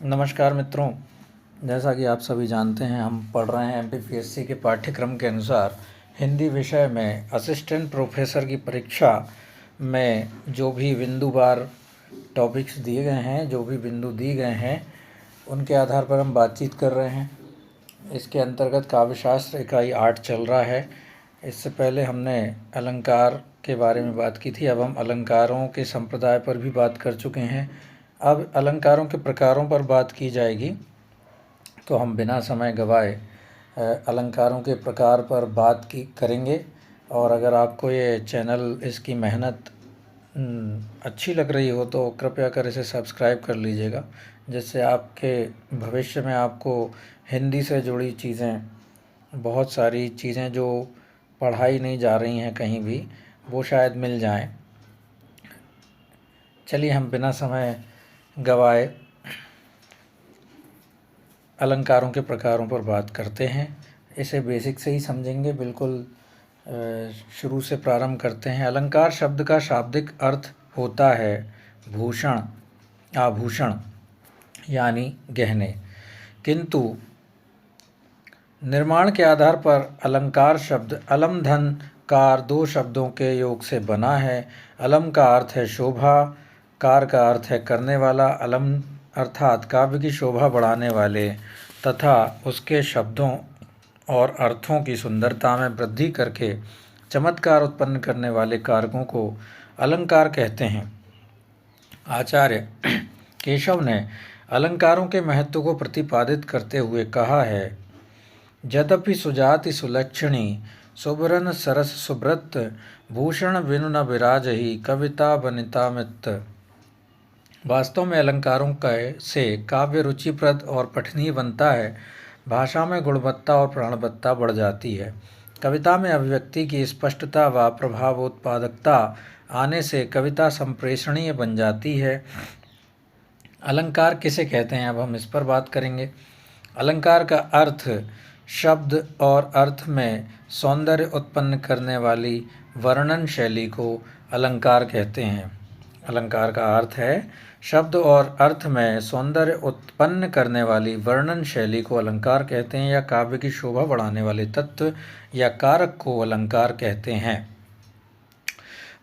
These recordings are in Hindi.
नमस्कार मित्रों। जैसा कि आप सभी जानते हैं, हम पढ़ रहे हैं एमपीपीएससी के पाठ्यक्रम के अनुसार हिंदी विषय में असिस्टेंट प्रोफेसर की परीक्षा में जो भी बिंदुवार टॉपिक्स दिए गए हैं, जो भी बिंदु दिए गए हैं, उनके आधार पर हम बातचीत कर रहे हैं। इसके अंतर्गत काव्यशास्त्र इकाई 8 चल रहा है। इससे पहले हमने अलंकार के बारे में बात की थी। अब हम अलंकारों के संप्रदाय पर भी बात कर चुके हैं। अब अलंकारों के प्रकारों पर बात की जाएगी। तो हम बिना समय गवाए अलंकारों के प्रकार पर बात करेंगे। और अगर आपको ये चैनल, इसकी मेहनत अच्छी लग रही हो तो कृपया कर इसे सब्सक्राइब कर लीजिएगा, जिससे आपके भविष्य में आपको हिंदी से जुड़ी चीज़ें, बहुत सारी चीज़ें जो पढ़ाई नहीं जा रही हैं कहीं भी, वो शायद मिल जाएं। चलिए हम बिना समय गवाए अलंकारों के प्रकारों पर बात करते हैं। इसे बेसिक से ही समझेंगे, बिल्कुल शुरू से प्रारंभ करते हैं। अलंकार शब्द का शाब्दिक अर्थ होता है भूषण, आभूषण यानी गहने। किंतु निर्माण के आधार पर अलंकार शब्द अलम धन कार दो शब्दों के योग से बना है। अलम का अर्थ है शोभा, कार का अर्थ है करने वाला। अलम अर्थात काव्य की शोभा बढ़ाने वाले तथा उसके शब्दों और अर्थों की सुंदरता में वृद्धि करके चमत्कार उत्पन्न करने वाले कारकों को अलंकार कहते हैं। आचार्य केशव ने अलंकारों के महत्व को प्रतिपादित करते हुए कहा है, यद्यपि सुजाति सुलक्षणी सुबरन सरस सुब्रत भूषण बिनु न विराजहि कविता बनिता मित्त। वास्तव में अलंकारों से काव्य रुचिप्रद और पठनीय बनता है। भाषा में गुणवत्ता और प्राणवत्ता बढ़ जाती है। कविता में अभिव्यक्ति की स्पष्टता व प्रभावोत्पादकता आने से कविता संप्रेषणीय बन जाती है। अलंकार किसे कहते हैं, अब हम इस पर बात करेंगे। अलंकार का अर्थ शब्द और अर्थ में सौंदर्य उत्पन्न करने वाली वर्णन शैली को अलंकार कहते हैं। अलंकार का अर्थ है शब्द और अर्थ में सौंदर्य उत्पन्न करने वाली वर्णन शैली को अलंकार कहते हैं, या काव्य की शोभा बढ़ाने वाले तत्व या कारक को अलंकार कहते हैं।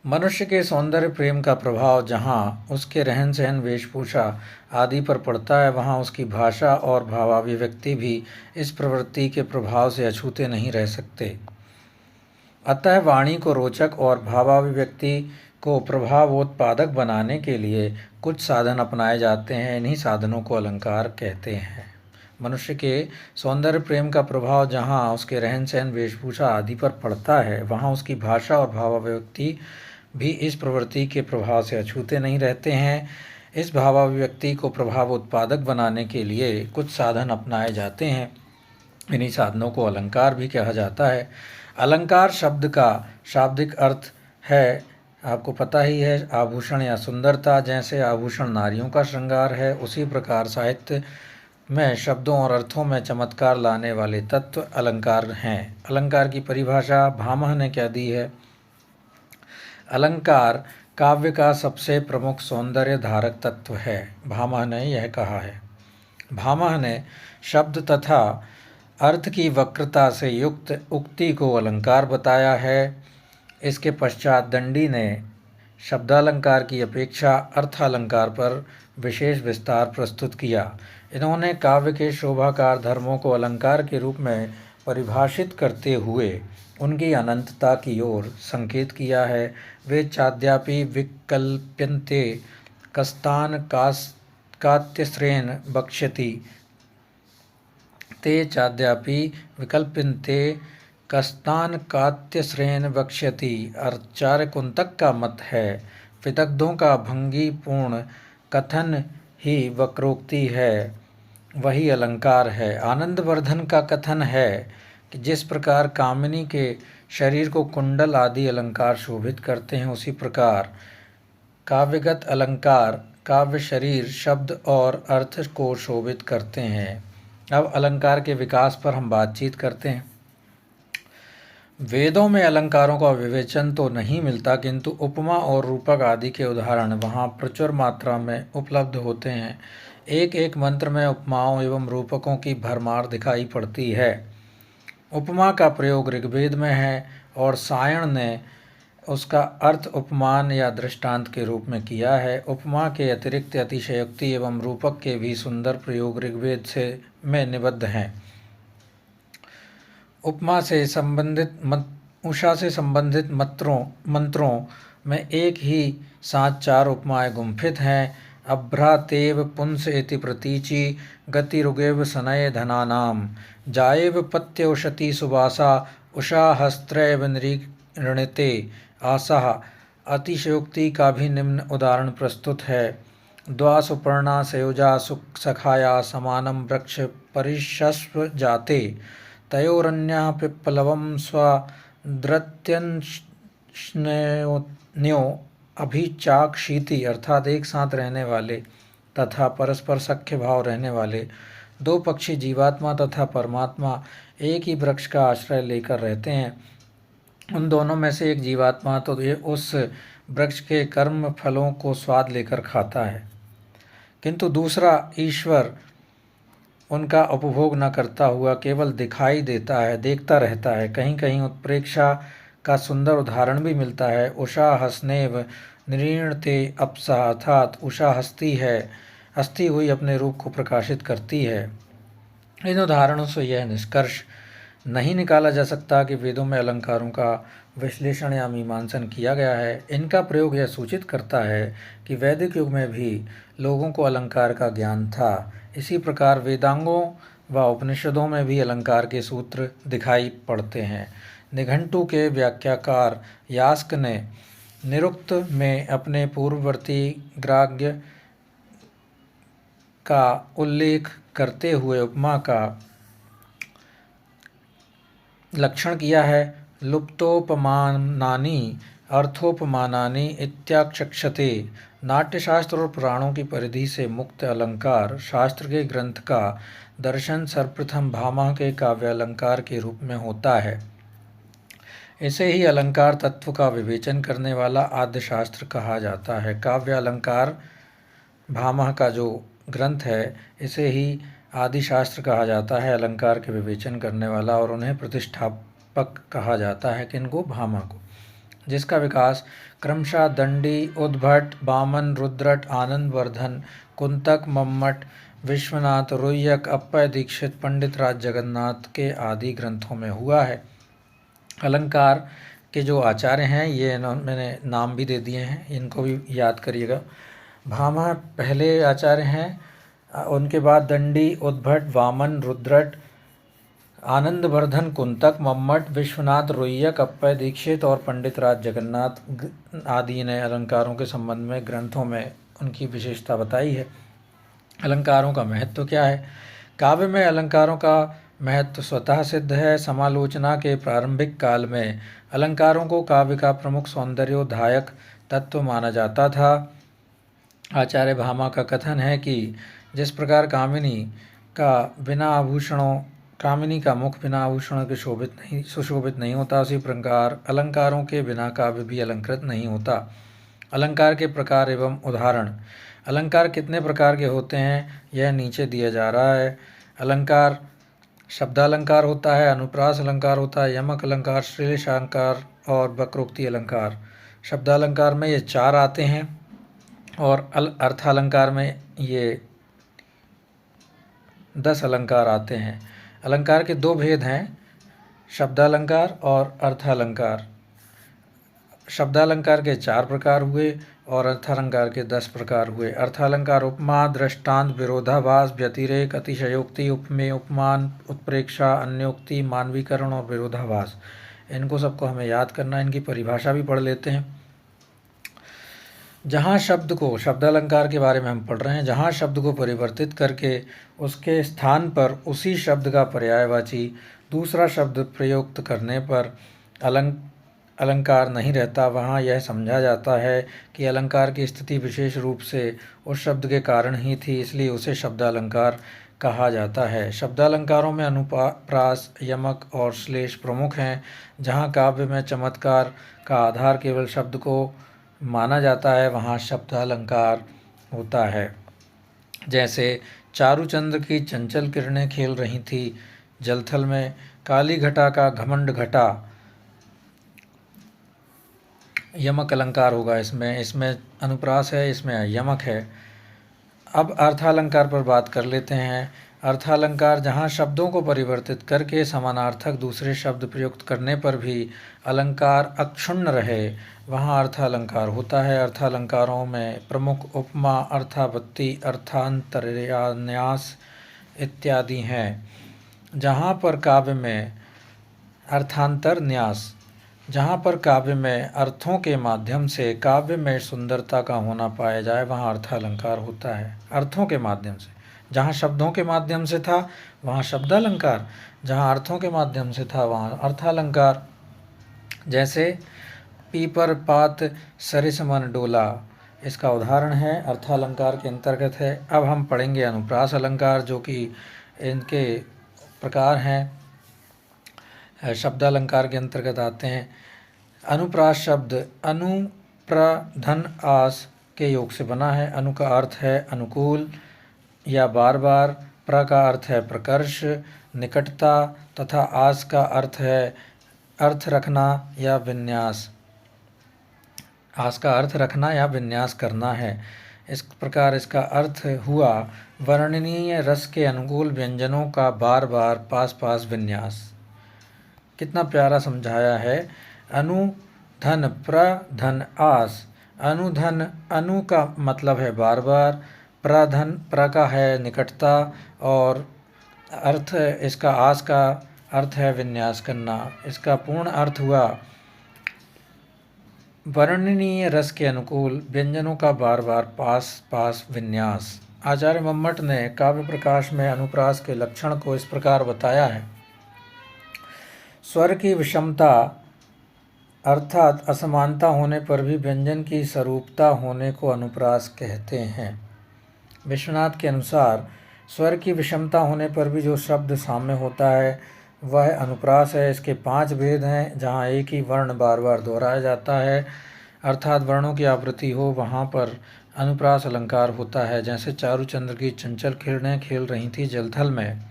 मनुष्य के सौंदर्य प्रेम का प्रभाव जहाँ उसके रहन सहन, वेशभूषा आदि पर पड़ता है, वहाँ उसकी भाषा और भावाभिव्यक्ति भी इस प्रवृत्ति के प्रभाव से अछूते नहीं रह सकते। अतः वाणी को रोचक और भावाभिव्यक्ति को प्रभावोत्पादक बनाने के लिए कुछ साधन अपनाए जाते हैं। इन्हीं साधनों को अलंकार कहते हैं। मनुष्य के सौंदर्य प्रेम का प्रभाव जहाँ उसके रहन सहन, वेशभूषा आदि पर पड़ता है, वहाँ उसकी भाषा और भावाभिव्यक्ति भी इस प्रवृत्ति के प्रभाव से अछूते नहीं रहते हैं। इस भावाभिव्यक्ति को प्रभाव उत्पादक बनाने के लिए कुछ साधन अपनाए जाते हैं। इन्हीं साधनों को अलंकार भी कहा जाता है। अलंकार शब्द का शाब्दिक अर्थ है, आपको पता ही है, आभूषण या सुंदरता। जैसे आभूषण नारियों का श्रृंगार है, उसी प्रकार साहित्य में शब्दों और अर्थों में चमत्कार लाने वाले तत्व अलंकार हैं। अलंकार की परिभाषा भामह ने क्या दी है? अलंकार काव्य का सबसे प्रमुख सौंदर्य धारक तत्व है, भामह ने यह कहा है। भामह ने शब्द तथा अर्थ की वक्रता से युक्त उक्ति को अलंकार बताया है। इसके पश्चात दंडी ने शब्दालंकार की अपेक्षा अर्थालंकार पर विशेष विस्तार प्रस्तुत किया। इन्होंने काव्य के शोभाकार धर्मों को अलंकार के रूप में परिभाषित करते हुए उनकी अनंतता की ओर संकेत किया है। वे चाद्यापि विकल्प्यन्ते कस्तान कात्यस्रेण बक्ष्यति, ते चाद्यापि विकल्प्यन्ते कस्तान कात्यस्रेण बक्ष्यति। आचार्य कुंतक का मत है, विदग्धों का भंगीपूर्ण कथन ही वक्रोक्ति है, वही अलंकार है। आनंदवर्धन का कथन है कि जिस प्रकार कामिनी के शरीर को कुंडल आदि अलंकार शोभित करते हैं, उसी प्रकार काव्यगत अलंकार काव्य शरीर, शब्द और अर्थ को शोभित करते हैं। अब अलंकार के विकास पर हम बातचीत करते हैं। वेदों में अलंकारों का विवेचन तो नहीं मिलता, किंतु उपमा और रूपक आदि के उदाहरण वहाँ प्रचुर मात्रा में उपलब्ध होते हैं। एक एक मंत्र में उपमाओं एवं रूपकों की भरमार दिखाई पड़ती है। उपमा का प्रयोग ऋग्वेद में है और सायण ने उसका अर्थ उपमान या दृष्टांत के रूप में किया है। उपमा के अतिरिक्त अतिशयोक्ति एवं रूपक के भी सुंदर प्रयोग ऋग्वेद से में निबद्ध हैं। उपमा से संबंधित उषा से संबंधित मंत्रों में एक ही साथ 4 उपमाएं गुंफित हैं। अभ्रातेव पुंस इति प्रतीचि गतिरुगेव सनय धनानाम जाएव पत्यौषति सुवासा उषा हस्त्रैव नृणीते आसाः। अतिशयोक्ति का भी निम्न उदाहरण प्रस्तुत है। द्वा सुपर्णा सयोजा सखाया समानं वृक्ष परिशस्व जाते तयोरन्यः पिप्पलवं स्वदृत्यन्यो अभिचाक्षीति, अर्थात एक साथ रहने वाले तथा परस्पर सख्य भाव रहने वाले 2 पक्षी जीवात्मा तथा परमात्मा एक ही वृक्ष का आश्रय लेकर रहते हैं। उन दोनों में से एक जीवात्मा तो ये उस वृक्ष के कर्म फलों को स्वाद लेकर खाता है, किंतु दूसरा ईश्वर उनका उपभोग न करता हुआ केवल दिखाई देता है, देखता रहता है। कहीं कहीं उत्प्रेक्षा का सुंदर उदाहरण भी मिलता है। उषा हसनेव नृणते अपसा, अर्थात उषा हस्ती है, हस्ती हुई अपने रूप को प्रकाशित करती है। इन उदाहरणों से यह निष्कर्ष नहीं निकाला जा सकता कि वेदों में अलंकारों का विश्लेषण या मीमांसन किया गया है। इनका प्रयोग यह सूचित करता है कि वैदिक युग में भी लोगों को अलंकार का ज्ञान था। इसी प्रकार वेदांगों व उपनिषदों में भी अलंकार के सूत्र दिखाई पड़ते हैं। निघंटु के व्याख्याकार यास्क ने निरुक्त में अपने पूर्ववर्ती ग्राह्य का उल्लेख करते हुए उपमा का लक्षण किया है। लुप्तोपमानानि अर्थोपमानानि इत्याक्षक्षते। नाट्यशास्त्र और पुराणों की परिधि से मुक्त अलंकार शास्त्र के ग्रंथ का दर्शन सर्वप्रथम भामह के काव्यालंकार के रूप में होता है। इसे ही अलंकार तत्व का विवेचन करने वाला आद्य शास्त्र कहा जाता है। काव्यालंकार भामह का जो ग्रंथ है इसे ही आदि शास्त्र कहा जाता है, अलंकार के विवेचन करने वाला, और उन्हें प्रतिष्ठापक कहा जाता है, किनको? भामह को, जिसका विकास क्रमशः दंडी, उद्भट, वामन, रुद्रट, आनंदवर्धन, कुंतक, मम्मट, विश्वनाथ, रुय्यक, अप्पय दीक्षित, पंडित राज जगन्नाथ के आदि ग्रंथों में हुआ है। अलंकार के जो आचार्य हैं ये मैंने नाम भी दे दिए हैं, इनको भी याद करिएगा। भामह पहले आचार्य हैं, उनके बाद दंडी, उद्भट, वामन, रुद्रट, आनंदवर्धन, कुंतक, मम्मट, विश्वनाथ, रुय्यक, अप्पय दीक्षित और पंडित राज जगन्नाथ आदि ने अलंकारों के संबंध में ग्रंथों में उनकी विशेषता बताई है। अलंकारों का महत्व क्या है? काव्य में अलंकारों का महत्व स्वतः सिद्ध है। समालोचना के प्रारंभिक काल में अलंकारों को काव्य का प्रमुख सौंदर्योद्धायक तत्व माना जाता था। आचार्य भामा का कथन है कि जिस प्रकार कामिनी का मुख बिना आभूषणों के सुशोभित नहीं होता, उसी प्रकार अलंकारों के बिना काव्य भी अलंकृत नहीं होता। अलंकार के प्रकार एवं उदाहरण। अलंकार कितने प्रकार के होते हैं यह नीचे दिया जा रहा है। अलंकार शब्दालंकार होता है, अनुप्रास अलंकार होता है, यमक अलंकार, श्लेष अलंकार और वक्रोक्ति अलंकार। शब्दालंकार में ये 4 आते हैं और अर्थालंकार में ये 10 अलंकार आते हैं। अलंकार के 2 भेद हैं, शब्दालंकार और अर्थालंकार। शब्दालंकार के 4 प्रकार हुए और अर्थालंकार के 10 प्रकार हुए। अर्थालंकार उपमा, दृष्टांत, विरोधाभास, व्यतिरेक, अतिशयोक्ति, उपमेय, उपमान, उत्प्रेक्षा, अन्योक्ति, मानवीकरण और विरोधाभास। इनको सबको हमें याद करना है। इनकी परिभाषा भी पढ़ लेते हैं। जहाँ शब्द को, शब्दालंकार के बारे में हम पढ़ रहे हैं, जहाँ शब्द को परिवर्तित करके उसके स्थान पर उसी शब्द का पर्यायवाची दूसरा शब्द प्रयुक्त करने पर अलंकार नहीं रहता, वहाँ यह समझा जाता है कि अलंकार की स्थिति विशेष रूप से उस शब्द के कारण ही थी, इसलिए उसे शब्दालंकार कहा जाता है। शब्दालंकारों में अनुप्रास, यमक और श्लेष प्रमुख हैं। जहाँ काव्य में चमत्कार का आधार केवल शब्द को माना जाता है, वहाँ शब्दालंकार होता है। जैसे चारुचंद्र की चंचल किरणें खेल रही थी जलथल में, काली घटा का घमंड घटा, यमक अलंकार होगा इसमें, इसमें अनुप्रास है, इसमें यमक है। अब अर्थालंकार पर बात कर लेते हैं। अर्थालंकार जहाँ शब्दों को परिवर्तित करके समानार्थक दूसरे शब्द प्रयुक्त करने पर भी अलंकार अक्षुण्ण रहे, वहाँ अर्थालंकार होता है। अर्थालंकारों में प्रमुख उपमा, अर्थापत्ति, अर्थांतरन्यास इत्यादि हैं। जहाँ पर काव्य में अर्थांतर न्यास, जहाँ पर काव्य में अर्थों के माध्यम से काव्य में सुंदरता का होना पाया जाए, वहाँ अर्थालंकार होता है। अर्थों के माध्यम से, जहाँ शब्दों के माध्यम से था वहाँ शब्दालंकार, जहाँ अर्थों के माध्यम से था वहाँ अर्थालंकार। जैसे पीपर पात सरिस मन डोला, इसका उदाहरण है, अर्थालंकार के अंतर्गत है। अब हम पढ़ेंगे अनुप्रास अलंकार, जो कि इनके प्रकार हैं, शब्दालंकार के अंतर्गत आते हैं। अनुप्रास शब्द अनु प्र धन आस के योग से बना है। अनु का अर्थ है अनुकूल या बार बार, प्र का अर्थ है प्रकर्ष, निकटता, तथा आस का अर्थ है अर्थ रखना या विन्यास। आस का अर्थ रखना या विन्यास करना है। इस प्रकार इसका अर्थ हुआ वर्णनीय रस के अनुकूल व्यंजनों का बार बार पास पास विन्यास। कितना प्यारा समझाया है। अनु धन प्र धन आस, अनुधन, अनु का मतलब है बार बार, प्रधन, प्र का है निकटता, और अर्थ इसका आस का अर्थ है विन्यास करना। इसका पूर्ण अर्थ हुआ वर्णनीय रस के अनुकूल व्यंजनों का बार बार पास पास विन्यास। आचार्य मम्मट ने काव्य प्रकाश में अनुप्रास के लक्षण को इस प्रकार बताया है। स्वर की विषमता अर्थात असमानता होने पर भी व्यंजन की स्वरूपता होने को अनुप्रास कहते हैं। विश्वनाथ के अनुसार स्वर की विषमता होने पर भी जो शब्द साम्य होता है वह अनुप्रास है। इसके 5 भेद हैं। जहाँ एक ही वर्ण बार बार दोहराया जाता है अर्थात वर्णों की आवृत्ति हो, वहाँ पर अनुप्रास अलंकार होता है। जैसे चारुचंद्र की चंचल किरणें खेल रही थी जलथल में,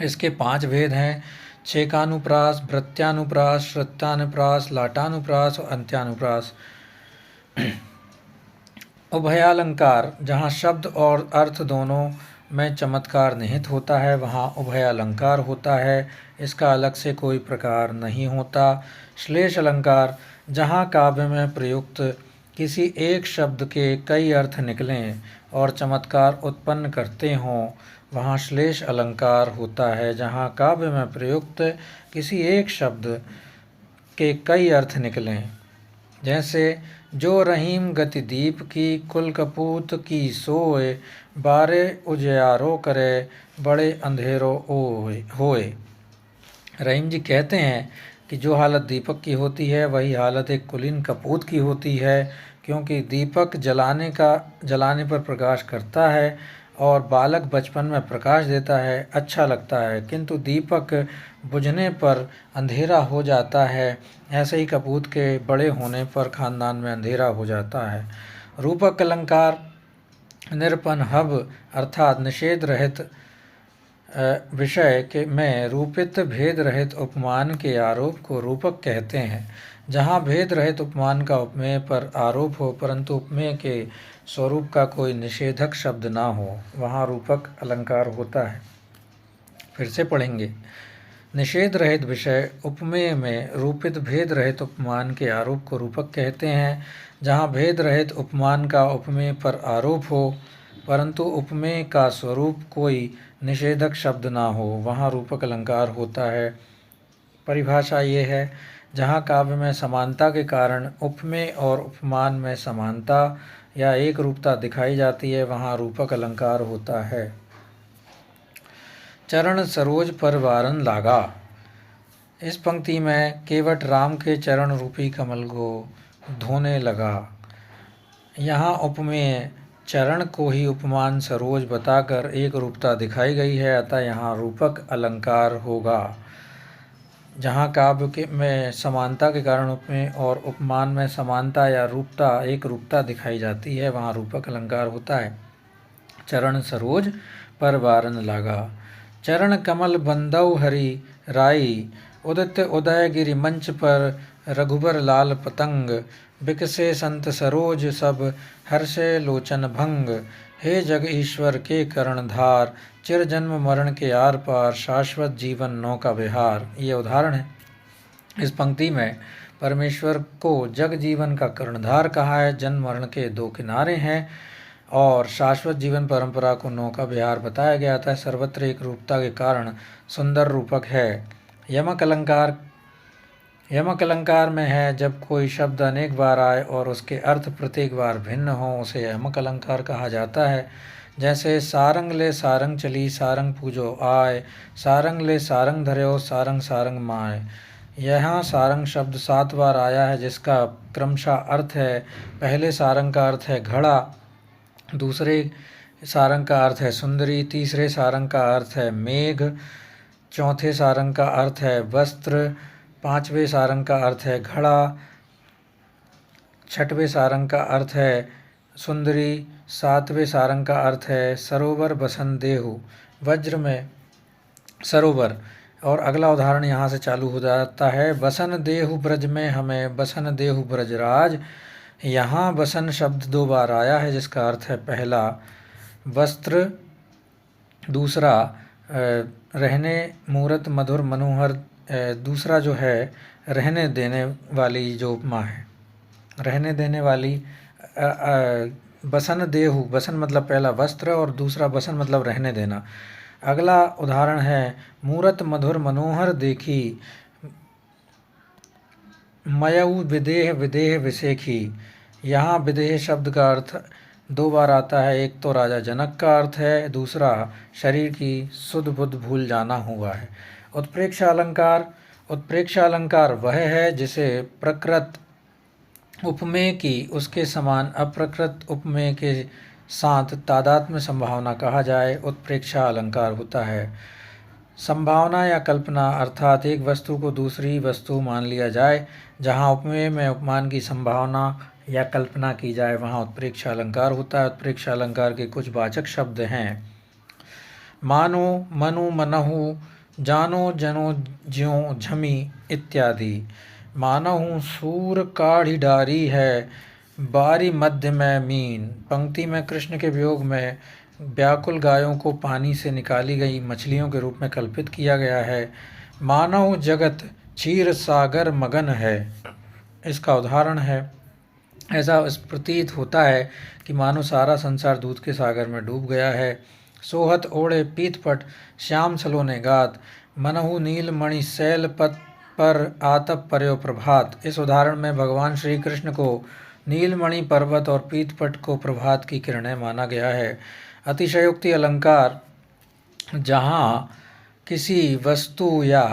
इसके 5 भेद हैं। छेकानुप्रास, भृत्यानुप्रास, श्रुत्यानुप्रास, लाटानुप्रास और अंत्यानुप्रास। उभयालंकार, जहाँ शब्द और अर्थ दोनों में चमत्कार निहित होता है वहाँ उभयालंकार होता है। इसका अलग से कोई प्रकार नहीं होता। श्लेष अलंकार, जहाँ काव्य में प्रयुक्त किसी एक शब्द के कई अर्थ निकलें और चमत्कार उत्पन्न करते हों, वहाँ श्लेष अलंकार होता है। जहाँ काव्य में प्रयुक्त किसी एक शब्द के कई अर्थ निकलें, जैसे जो रहीम गति दीप की, कुल कपूत की सोए, बारे उजियारो करे, बड़े अंधेरो होए। रहीम जी कहते हैं कि जो हालत दीपक की होती है वही हालत एक कुलीन कपूत की होती है, क्योंकि दीपक जलाने पर प्रकाश करता है और बालक बचपन में प्रकाश देता है, अच्छा लगता है, किंतु दीपक बुझने पर अंधेरा हो जाता है। ऐसे ही कपूत के बड़े होने पर खानदान में अंधेरा हो जाता है। रूपक अलंकार निरपन हब अर्थात निषेध रहित विषय के में रूपित भेद रहित उपमान के आरोप को रूपक कहते हैं। जहाँ भेद रहित उपमान का उपमेय पर आरोप हो परंतु उपमेय के स्वरूप का कोई निषेधक शब्द ना हो, वहाँ रूपक अलंकार होता है। फिर से पढ़ेंगे। निषेध रहित विषय उपमेय में रूपित भेद रहित उपमान के आरोप को रूपक कहते हैं। जहाँ भेद रहित उपमान का उपमेय पर आरोप हो परंतु उपमेय का स्वरूप कोई निषेधक शब्द ना हो, वहाँ रूपक अलंकार होता है। परिभाषा ये है, जहाँ काव्य में समानता के कारण उपमेय और उपमान में समानता या एक रूपता दिखाई जाती है, वहाँ रूपक अलंकार होता है। चरण सरोज पर वारन लागा। इस पंक्ति में केवट राम के चरण रूपी कमल को धोने लगा। यहाँ उपमेय चरण को ही उपमान सरोज बताकर एक रूपता दिखाई गई है, अतः यहाँ रूपक अलंकार होगा। जहाँ काव्य में समानता के कारण उपमेय और उपमान में समानता या रूपता एक रूपता दिखाई जाती है, वहाँ रूपक अलंकार होता है। चरण सरोज पर बारन लागा। चरण कमल बंदौ हरि राई, उदित उदय गिरि मंच पर रघुबर लाल पतंग। बिकसे संत सरोज सब हर्षे लोचन भंग। हे जग ईश्वर के करण धार, चिर जन्म मरण के आर पार, शाश्वत जीवन नौका विहार। ये उदाहरण है। इस पंक्ति में परमेश्वर को जग जीवन का कर्णधार कहा है, जन्म मरण के दो किनारे हैं, और शाश्वत जीवन परंपरा को नौका विहार बताया गया था। सर्वत्र एक रूपता के कारण सुंदर रूपक है। यमक अलंकार में है जब कोई शब्द अनेक बार आए और उसके अर्थ प्रत्येक बार भिन्न हो, उसे यमक अलंकार कहा जाता है। जैसे सारंग ले सारंग चली, सारंग पूजो आय, सारंग ले सारंग धर्यो, सारंग सारंग माय। यहाँ सारंग शब्द 7 बार आया है, जिसका क्रमशः अर्थ है, पहले सारंग का अर्थ है घड़ा, दूसरे सारंग का अर्थ है सुंदरी, तीसरे सारंग का अर्थ है मेघ, चौथे सारंग का अर्थ है वस्त्र, पांचवें सारंग का अर्थ है घड़ा, छठवें सारंग का अर्थ है सुंदरी, सातवें सारंग का अर्थ है सरोवर बसन देहु, वज्र में सरोवर। और अगला उदाहरण यहाँ से चालू हो जाता है, बसन देहु ब्रज में हमें, बसन देहु ब्रजराज। यहाँ बसन शब्द 2 बार आया है, जिसका अर्थ है पहला वस्त्र, दूसरा रहने मूरत मधुर मनोहर, दूसरा जो है रहने देने वाली जो उपमा है, रहने देने वाली। बसन देहु, बसन मतलब पहला वस्त्र और दूसरा बसन मतलब रहने देना। अगला उदाहरण है मूरत मधुर मनोहर देखी, मयऊ विदेह विदेह विसेखी। यहाँ विदेह शब्द का अर्थ 2 बार आता है, एक तो राजा जनक का अर्थ है, दूसरा शरीर की सुध बुध भूल जाना हुआ है। उत्प्रेक्षा अलंकार, उत्प्रेक्षा अलंकार वह है जिसे प्रकृत उपमेय की उसके समान अप्रकृत उपमेय के साथ तादात्म्य संभावना कहा जाए, उत्प्रेक्षा अलंकार होता है। संभावना या कल्पना अर्थात एक वस्तु को दूसरी वस्तु मान लिया जाए, जहाँ उपमेय में उपमान की संभावना या कल्पना की जाए, वहाँ उत्प्रेक्षा अलंकार होता है। उत्प्रेक्षा अलंकार के कुछ वाचक शब्द हैं, मानो, मनु, मनहु, जानो, जनो, ज्यों, झमी इत्यादि। मानहु सूर काढ़ी डारी है, बारी मध्य में मीन। पंक्ति में कृष्ण के वियोग में व्याकुल गायों को पानी से निकाली गई मछलियों के रूप में कल्पित किया गया है। मानव जगत क्षीर सागर मगन है, इसका उदाहरण है। ऐसा प्रतीत होता है कि मानो सारा संसार दूध के सागर में डूब गया है। सोहत ओढ़े पीतपट श्याम सलोने गात, मनहु नील मणि शैल पत पर आतप पर्यो प्रभात। इस उदाहरण में भगवान श्री कृष्ण को नीलमणि पर्वत और पीतपट को प्रभात की किरणें माना गया है। अतिशयोक्ति अलंकार, जहाँ किसी वस्तु या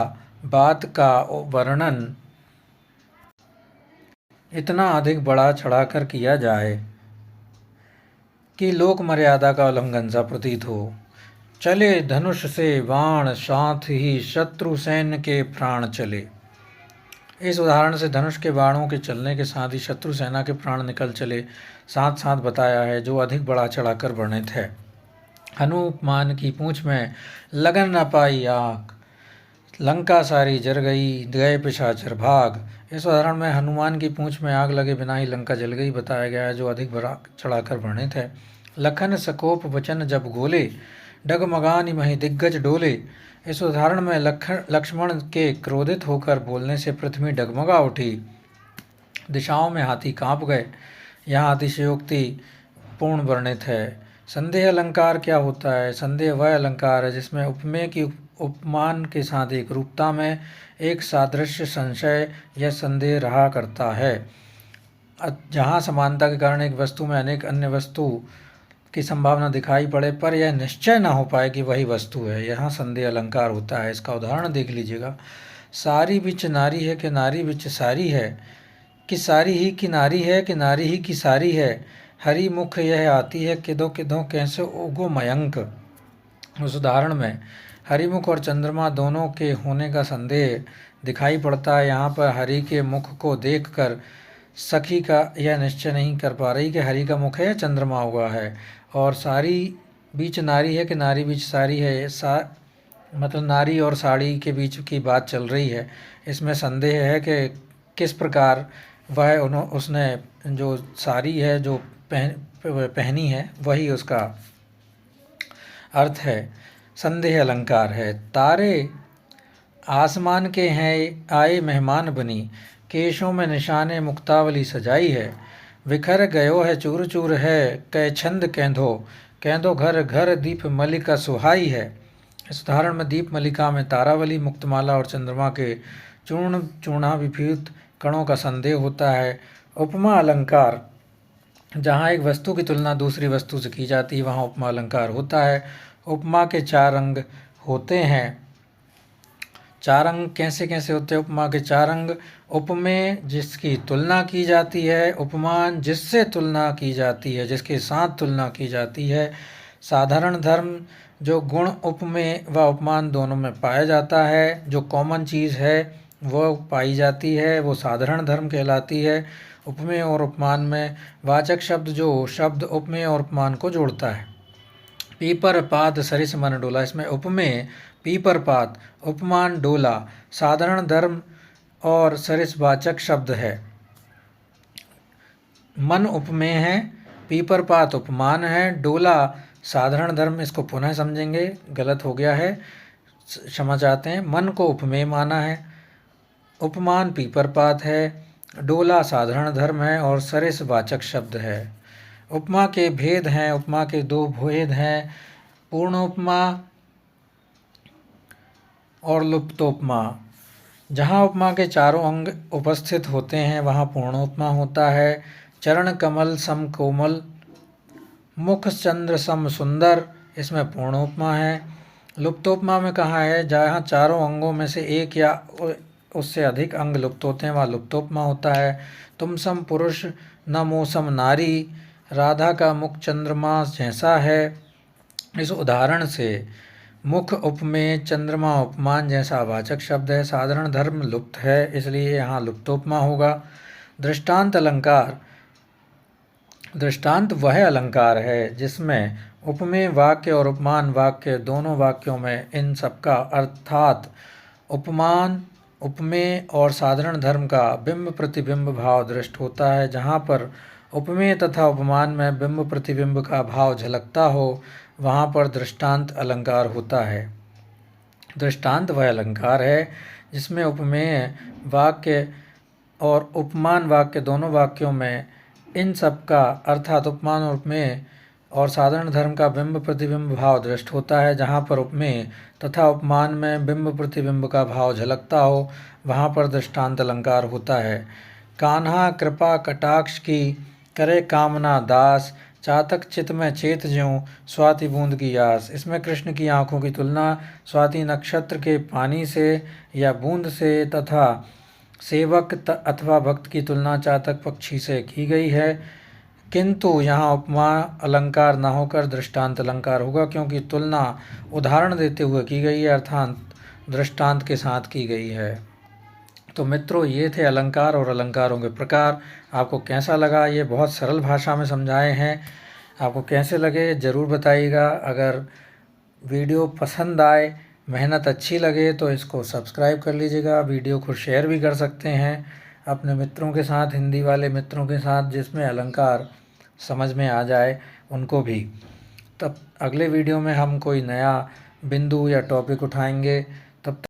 बात का वर्णन इतना अधिक बढ़ा चढ़ाकर किया जाए कि लोक मर्यादा का उल्लंघन सा प्रतीत हो। चले धनुष से बाण, साथ ही शत्रु सैन्य के प्राण चले। इस उदाहरण से धनुष के बाणों के चलने के साथ ही शत्रु सेना के प्राण निकल चले साथ साथ बताया है, जो अधिक बढ़ा चढ़ाकर वर्णित है। हनुमान की पूंछ में लगन न पाई आग, लंका सारी जर गई, गए पिशाचर भाग। इस उदाहरण में हनुमान की पूंछ में आग लगे बिना ही लंका जल गई बताया गया है, जो अधिक बढ़ा चढ़ाकर वर्णित है। लखन सकोप वचन जब गोले, डगमगानी मही दिग्गज डोले। इस उदाहरण में लक्ष्मण के क्रोधित होकर बोलने से पृथ्वी डगमगा उठी, दिशाओं में हाथी कांप गए। यहाँ अतिशयोक्ति पूर्ण वर्णित है। संदेह अलंकार क्या होता है? संदेह वह अलंकार है जिसमें उपमेय की उपमान के साथ एक रूपता में एक सादृश्य संशय या संदेह रहा करता है। जहाँ समानता के कारण एक वस्तु में अनेक अन्य वस्तु की संभावना दिखाई पड़े पर यह निश्चय ना हो पाए कि वही वस्तु है, यहाँ संदेह अलंकार होता है। इसका उदाहरण देख लीजिएगा। सारी बिच नारी है कि नारी बिच सारी है, कि सारी ही की नारी है कि नारी ही की सारी है। हरि मुख यह आती है किदो किदो कैसे उगो मयंक। उस उदाहरण में हरिमुख और चंद्रमा दोनों के होने का संदेह दिखाई पड़ता है। यहाँ पर हरि के मुख को देखकर सखी का यह निश्चय नहीं कर पा रही कि हरि का मुख है या चंद्रमा हुआ है। और सारी बीच नारी है कि नारी बीच साड़ी है, मतलब नारी और साड़ी के बीच की बात चल रही है। इसमें संदेह है कि किस प्रकार वह उसने जो साड़ी है जो पहनी है वही उसका अर्थ है। संदेह अलंकार है। तारे आसमान के हैं आए मेहमान बनी, केशों में निशाने मुक्तावली सजाई है। विखर गयो है चूर चूर है, कै छंद केंधो, केंधो घर घर दीप मलिका सुहाई है। इस उदाहरण में दीप मलिका में तारावली, मुक्तमाला और चंद्रमा के चूर्ण चूर्णाभिभूत कणों का संदेह होता है। उपमा अलंकार, जहाँ एक वस्तु की तुलना दूसरी वस्तु से की जाती है वहाँ उपमा अलंकार होता है। उपमा के 4 अंग होते हैं। 4 अंग कैसे कैसे होते हैं उपमा के 4 अंग? उपमेय जिसकी तुलना की जाती है, उपमान जिससे तुलना की जाती है, जिसके साथ तुलना की जाती है, साधारण धर्म जो गुण उपमेय व उपमान दोनों में पाया जाता है, जो कॉमन चीज़ है वो पाई जाती है वो साधारण धर्म कहलाती है। उपमेय और उपमान में वाचक शब्द जो शब्द उपमेय और उपमान को जोड़ता है। पीपर पात सरिस मन डोला, इसमें उपमेय पीपर पात, उपमान डोला, साधारण धर्म और सरिस वाचक शब्द है। मन उपमेय है, पीपर पात उपमान है, डोला साधारण धर्म। इसको पुनः समझेंगे, गलत हो गया है, क्षमा चाहते हैं। मन को उपमेय माना है, उपमान पीपर पात है, डोला साधारण धर्म है और सरिस वाचक शब्द है। उपमा के भेद हैं, उपमा के 2 भेद हैं, पूर्ण उपमा और लुप्तोपमा। जहाँ उपमा के चारों अंग उपस्थित होते हैं वहाँ पूर्णोपमा होता है। चरण कमल सम कोमल, मुख चंद्र सम सुंदर, इसमें पूर्णोपमा है। लुप्तोपमा में कहा है जहाँ चारों अंगों में से एक या उससे अधिक अंग लुप्त होते हैं वहाँ लुप्तोपमा होता है। तुम सम पुरुष न मौसम नारी, राधा का मुख चंद्रमा जैसा है। इस उदाहरण से मुख उपमेय, चंद्रमा उपमान जैसा वाचक शब्द है। साधारण धर्म लुप्त है इसलिए यहाँ लुप्तोपमा होगा। दृष्टांत अलंकार, दृष्टांत वह अलंकार है जिसमें उपमेय वाक्य और उपमान वाक्य दोनों वाक्यों में इन सबका अर्थात उपमान, उपमेय और साधारण धर्म का बिंब प्रतिबिंब भाव दृष्ट होता है। जहाँ पर उपमेय तथा उपमान में बिंब प्रतिबिंब का भाव झलकता हो वहाँ पर दृष्टांत अलंकार होता है। दृष्टांत वह अलंकार है जिसमें उपमेय वाक्य और उपमान वाक्य दोनों वाक्यों में इन सब का अर्थात उपमान और उपमेय और साधारण धर्म का बिंब प्रतिबिंब भाव दृष्ट होता है। जहाँ पर उपमेय तथा उपमान में बिंब प्रतिबिंब का भाव झलकता हो वहाँ पर दृष्टांत अलंकार होता है। कान्हा कृपा कटाक्ष की, करे कामना दास, चातक चित में चेत ज्यों, स्वाति बूंद की आस। इसमें कृष्ण की आँखों की तुलना स्वाति नक्षत्र के पानी से या बूंद से तथा सेवक अथवा भक्त की तुलना चातक पक्षी से की गई है। किंतु यहाँ उपमा अलंकार न होकर दृष्टांत अलंकार होगा क्योंकि तुलना उदाहरण देते हुए की गई है अर्थात दृष्टांत के साथ की गई है। तो मित्रों ये थे अलंकार और अलंकारों के प्रकार। आपको कैसा लगा? ये बहुत सरल भाषा में समझाए हैं। आपको कैसे लगे ज़रूर बताइएगा। अगर वीडियो पसंद आए, मेहनत अच्छी लगे तो इसको सब्सक्राइब कर लीजिएगा। वीडियो को शेयर भी कर सकते हैं अपने मित्रों के साथ, हिंदी वाले मित्रों के साथ जिसमें अलंकार समझ में आ जाए उनको भी। तब अगले वीडियो में हम कोई नया बिंदु या टॉपिक उठाएंगे।